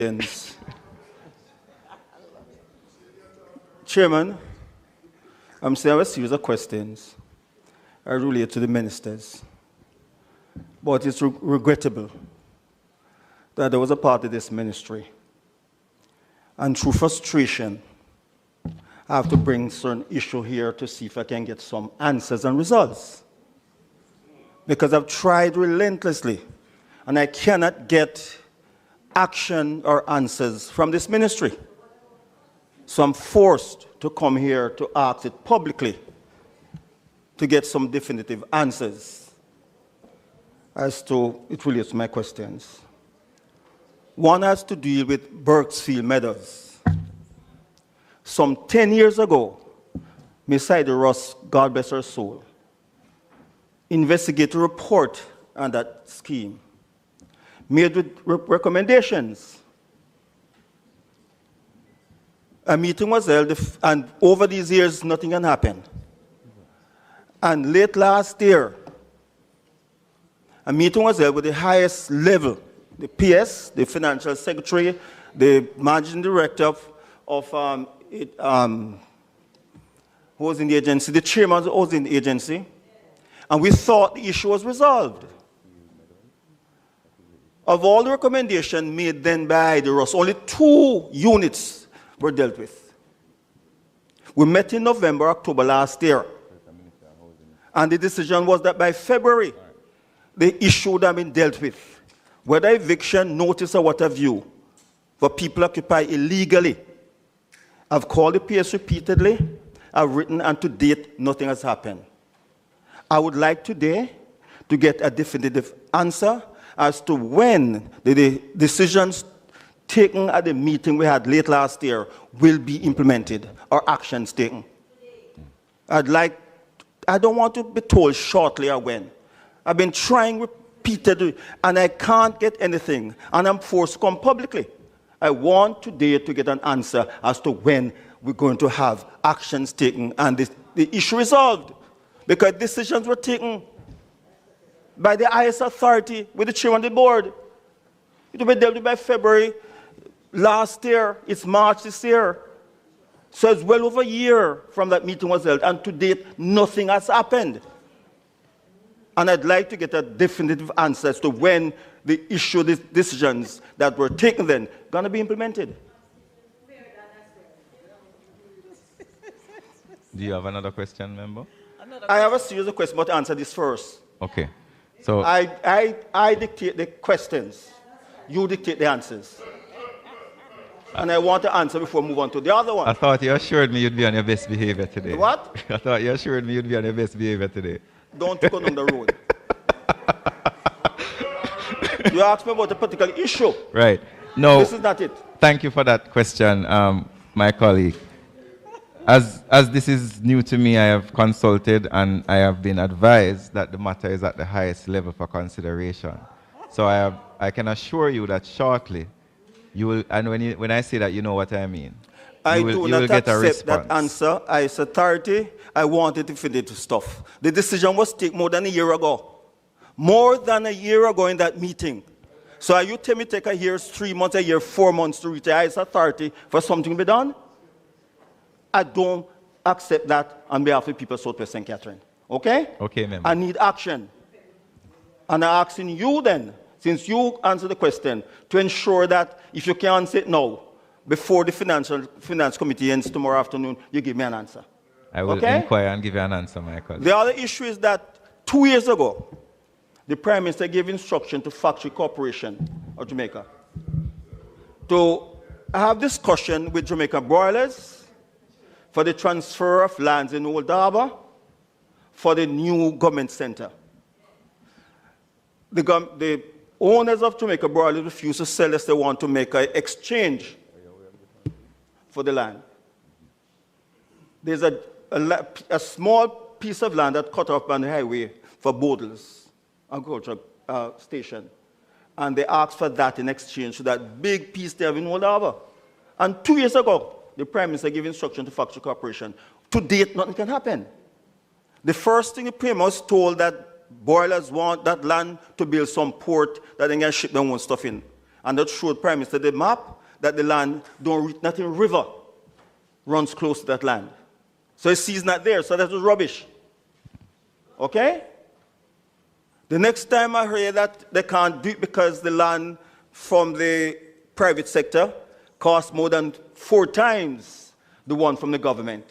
Yes. Chairman, I'm saying I have a series of questions I relate to the ministers. But it's regrettable that there was a part of this ministry. And through frustration, I have to bring certain issue here to see if I can get some answers and results. Because I've tried relentlessly, and I cannot get action or answers from this ministry. So I'm forced to come here to ask it publicly to get some definitive answers as to, it relates to my questions. One has to deal with Burksfield Meadows. Some 10 years ago, Miss Ida Ross, God bless her soul, investigated a report on that scheme, made with recommendations. A meeting was held, and over these years, nothing can happen. And late last year, a meeting was held with the highest level, the PS, the financial secretary, the managing director of who was in the agency, the chairman who was in the agency, and we thought the issue was resolved. Of all the recommendations made then by the Ross, only 2 units were dealt with. We met in November, October last year, and the decision was that by February, the issue would have been dealt with. Whether eviction, notice, or what have you, for people occupy illegally. I've called the PS repeatedly, I've written, and to date, nothing has happened. I would like today to get a definitive answer as to when the decisions taken at the meeting we had late last year will be implemented or actions taken. I don't want to be told shortly or when. I've been trying repeatedly, and I can't get anything, and I'm forced to come publicly. I want today to get an answer as to when we're going to have actions taken and the issue resolved. Because decisions were taken by the highest authority with the chairman of the board. It will be dealt with by February last year. It's March this year. So it's well over a year from that meeting was held, and to date, nothing has happened. And I'd like to get a definitive answer as to when the issue, the decisions that were taken then, going to be implemented. Do you have another question, member? I have a series of questions, but answer this first. Okay. So I dictate the questions. You dictate the answers. And I want to answer before we move on to the other one. I thought you assured me you'd be on your best behavior today. What? I thought you assured me you'd be on your best behavior today. Don't go down the road. You asked me about a particular issue. Right. No. This is not it. Thank you for that question, my colleague. As this is new to me, I have consulted and I have been advised that the matter is at the highest level for consideration. So I can assure you that shortly, you will, and when I say that, you know what I mean. I do not accept that answer. As authority, I wanted to finish the stuff. The decision was taken more than a year ago. More than a year ago in that meeting. So are you telling me take a year, 3 months, a year, 4 months to reach the highest authority for something to be done? I don't accept that on behalf of the people of Southwest St. Catherine. Okay? Okay, member. I need action. And I'm asking you then, since you answered the question, to ensure that if you can't answer it now, before the finance committee ends tomorrow afternoon, you give me an answer. I will inquire and give you an answer, Michael. The other issue is that 2 years ago, the Prime Minister gave instruction to Factory Corporation of Jamaica to have discussion with Jamaica Broilers for the transfer of lands in Old Harbour for the new government center. The owners of Jamaica Broilers refused to sell as they want to make an exchange for the land. There's a small piece of land that cut off on the highway for Bodles agricultural station. And they asked for that in exchange for that big piece they have in Old Harbour. And 2 years ago, the Prime Minister gave instruction to Factory Corporation. To date, nothing can happen. The first thing the Prime Minister was told that boilers want that land to build some port that they can ship their own stuff in. And that showed Prime Minister the map that the land don't reach nothing river runs close to that land. So the sea is not there, so that was rubbish. Okay? The next time I hear that they can't do it because the land from the private sector costs more than 4 times the one from the government.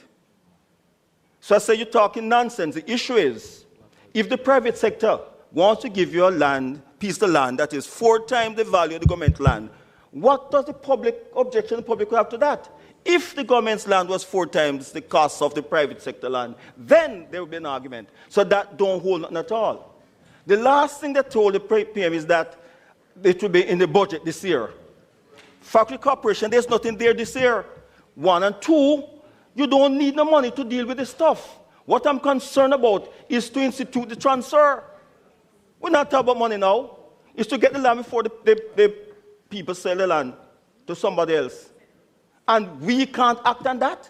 So I say you're talking nonsense. The issue is, if the private sector wants to give you a land, piece of land that is 4 times the value of the government land, what does the public objection the public have to that? If the government's land was 4 times the cost of the private sector land, then there would be an argument. So that don't hold nothing at all. The last thing they told the PM is that it will be in the budget this year. Factory Corporation, there's nothing there this year. 1 and 2, you don't need no money to deal with this stuff. What I'm concerned about is to institute the transfer. We're not talking about money now. It's to get the land before the people sell the land to somebody else. And we can't act on that.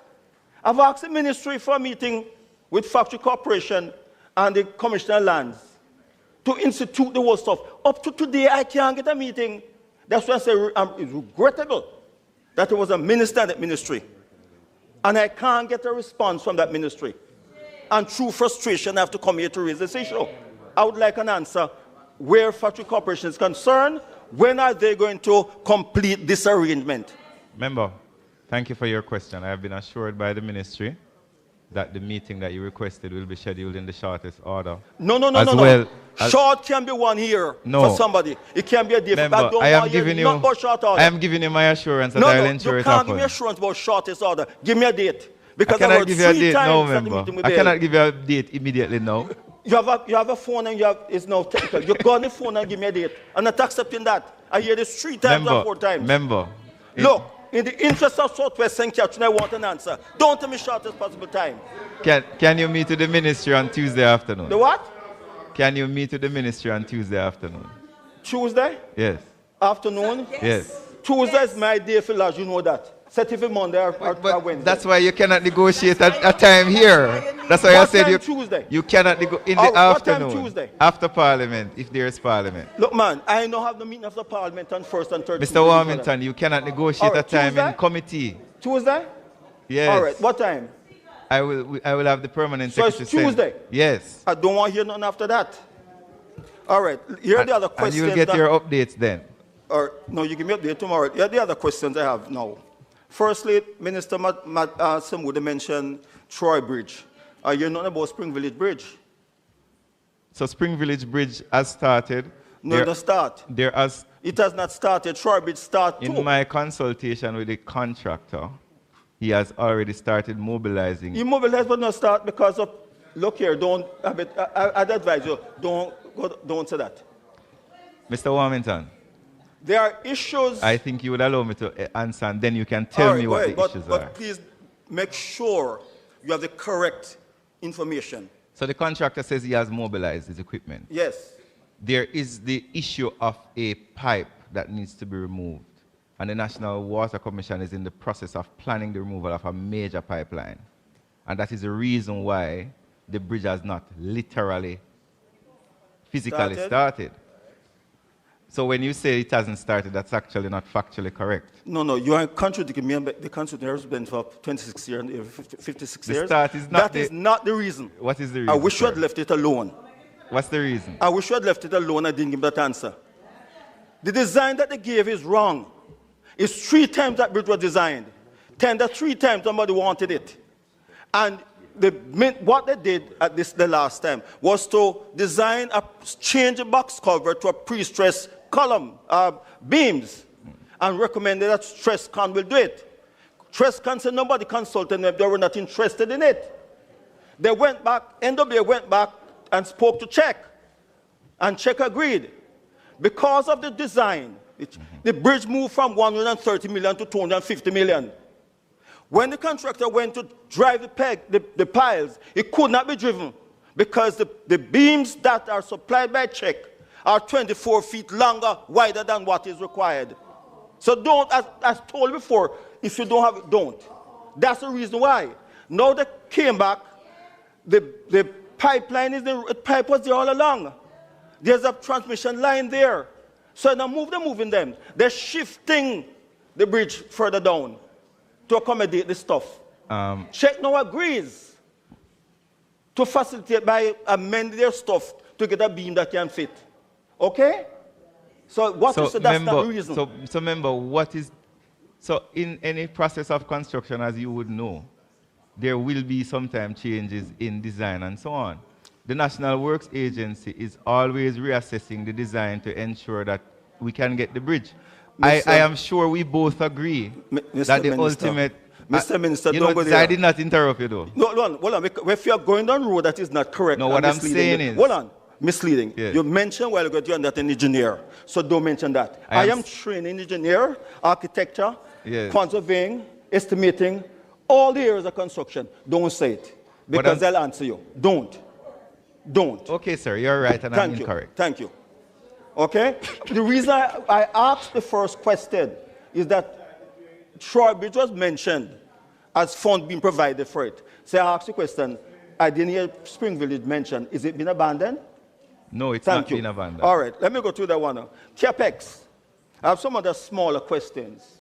I've asked the ministry for a meeting with Factory Corporation and the Commissioner of Lands to institute the whole stuff. Up to today, I can't get a meeting. That's why I say it's regrettable that there was a minister in that ministry. And I can't get a response from that ministry. And through frustration, I have to come here to raise this issue. I would like an answer where Factory Corporation is concerned. When are they going to complete this arrangement? Member, thank you for your question. I have been assured by the ministry that the meeting that you requested will be scheduled in the shortest order. No. Short can be 1 year for somebody. It can be a day. Member, I am giving you my assurance that I will ensure it happens. You can't give me assurance about shortest order. Give me a date. Because I cannot give you a date now, that member. I cannot give you a date immediately now. You have a phone and it's now technical. You go on the phone and give me a date. I'm not accepting that. I hear this 3 times or 4 times. Member. Look, in the interest of Southwest St. Catherine, I want an answer. Don't tell me shortest possible time. Can you meet with the ministry on Tuesday afternoon? The what? Can you meet with the ministry on Tuesday afternoon? Tuesday? Yes. Afternoon? Yes. Tuesday is my day for large, you know that. Set it for Monday or Wednesday. That's why you cannot negotiate a time here. That's why I said you cannot negotiate in the afternoon. What time Tuesday? After Parliament, if there is Parliament. Look, man, I don't have the meeting after Parliament on 1st and 3rd. Mr. Warmington, you cannot negotiate a time in committee. Tuesday? Yes. All right, what time? I will have the permanent secretary. So it's Tuesday? Yes. I don't want to hear nothing after that. All right, here are the other questions. And you'll get your updates then. No, you give me an update tomorrow. Here are the other questions I have now. Firstly, Minister Samuda mentioned Troy Bridge. You know about Spring Village Bridge? So Spring Village Bridge has started. No, it doesn't start. It has not started. Troy Bridge started too. In my consultation with the contractor, he has already started mobilizing. He mobilized but not start because of, look here, I'd advise you, don't say that. Mr. Warmington. There are issues. I think you would allow me to answer, and then you can tell me what the issues are. But please make sure you have the correct information. So the contractor says he has mobilized his equipment. Yes. There is the issue of a pipe that needs to be removed. And the National Water Commission is in the process of planning the removal of a major pipeline. And that is the reason why the bridge has not literally, physically started. So when you say it hasn't started, that's actually not factually correct. No, you are contradicting me. The contradiction has been for 26 years, 56 years. Start is not that is not the reason. What is the reason? I wish you had left it alone. What's the reason? I wish you had left it alone. I didn't give that answer. The design that they gave is wrong. It's 3 times that bridge was designed. Tender 3 times somebody wanted it. And what they did at the last time was to change the box cover to a pre-stressed column, beams, and recommended that Stresscon will do it. Stresscon said nobody consulted them, they were not interested in it. They went back, NWA went back and spoke to Czech, and Czech agreed. Because of the design, the bridge moved from 130 million to 250 million. When the contractor went to drive the piles, it could not be driven because the beams that are supplied by Czech are 24 feet longer, wider than what is required. So don't, as told before, if you don't have it, don't. That's the reason why. Now they came back, the pipeline the pipe was there all along. There's a transmission line there. So now they're moving them. They're shifting the bridge further down to accommodate the stuff. Czech now agrees to facilitate by amending their stuff to get a beam that can fit. Okay? So what is that's not the reason. So remember, so in any process of construction, as you would know, there will be sometimes changes in design and so on. The National Works Agency is always reassessing the design to ensure that we can get the bridge. I am sure we both agree that the ultimate... Mr. Minister, don't go there. I did not interrupt you though. No, hold on. If you are going down road that is not correct, no, what I'm saying is... Hold on. Misleading. Yes. You mentioned while ago you're not an engineer, so don't mention that. I am trained engineer, architecture, yes, conserving, estimating, all the areas of construction. Don't say it, because they'll answer you. Don't. Okay, sir, you're right and I'm incorrect. Thank you. Okay? The reason I asked the first question is that Troy Bridge was mentioned as fund being provided for it. So I asked the question, I didn't hear Spring Village mentioned. Is it been abandoned? No, it's not been abandoned. All right, let me go to that one. CapEx. I have some other smaller questions.